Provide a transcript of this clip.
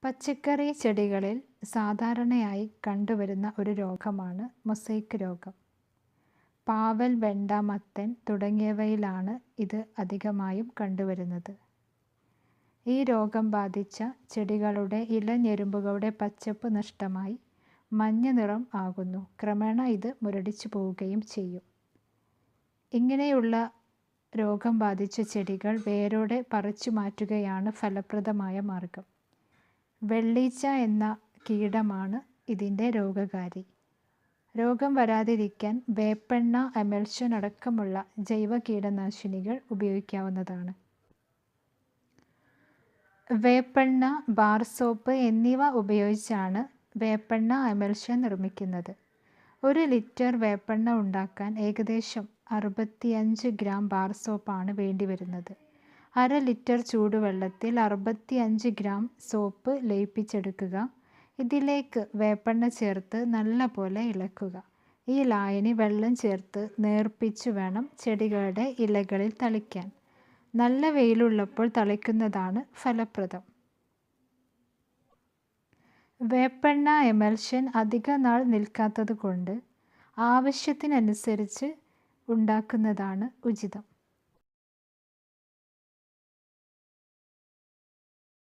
പച്ചക്കറി ചെടികളിൽ സാധാരണയായി കണ്ടുവരുന്ന ഒരു രോഗമാണ് മൊസൈക്ക് രോഗം. പാവൽ, വെണ്ട, മത്തൻ തുടങ്ങിയവയിലാണ് ഇത് അധികമായും കണ്ടുവരുന്നത്. ഈ രോഗം ബാധിച്ച ചെടികളുടെ ഇലഞെരുമ്പുകളുടെ പച്ചപ്പ് നഷ്ടമായി മഞ്ഞ നിറം ആകുന്നു. ക്രമേണ ഇത് മുരടിച്ചു പോവുകയും ചെയ്യും. ഇങ്ങനെയുള്ള രോഗം ബാധിച്ച ചെടികൾ വേരോടെ പറിച്ചു മാറ്റുകയാണ് ഫലപ്രദമായ മാർഗം. വെള്ളീച്ച എന്ന കീടമാണ് ഇതിൻ്റെ രോഗകാരി. രോഗം വരാതിരിക്കാൻ വേപ്പെണ്ണ, എമൽഷൻ അടക്കമുള്ള ജൈവ കീടനാശിനികൾ ഉപയോഗിക്കാവുന്നതാണ്. വേപ്പെണ്ണ, ബാർ സോപ്പ് എന്നിവ ഉപയോഗിച്ചാണ് വേപ്പെണ്ണ എമൽഷൻ നിർമ്മിക്കുന്നത്. 1 ലിറ്റർ വേപ്പെണ്ണ ഉണ്ടാക്കാൻ ഏകദേശം 65 ഗ്രാം ബാർ സോപ്പാണ് വേണ്ടിവരുന്നത്. 1/2 ലിറ്റർ ചൂടുവെള്ളത്തിൽ 65 ഗ്രാം സോപ്പ് ലയിപ്പിച്ചെടുക്കുക. ഇതിലേക്ക് വേപ്പെണ്ണ ചേർത്ത് നല്ലപോലെ ഇളക്കുക. ഈ ലായനി വെള്ളം ചേർത്ത് നേർപ്പിച്ചു വേണം ചെടികളുടെ ഇലകളിൽ തളിക്കാൻ. നല്ല വെയിലുള്ളപ്പോൾ തളിക്കുന്നതാണ് ഫലപ്രദം. വേപ്പെണ്ണ എമൽഷൻ അധിക നാൾ നിൽക്കാത്തതുകൊണ്ട് ആവശ്യത്തിനനുസരിച്ച് ഉണ്ടാക്കുന്നതാണ് ഉചിതം.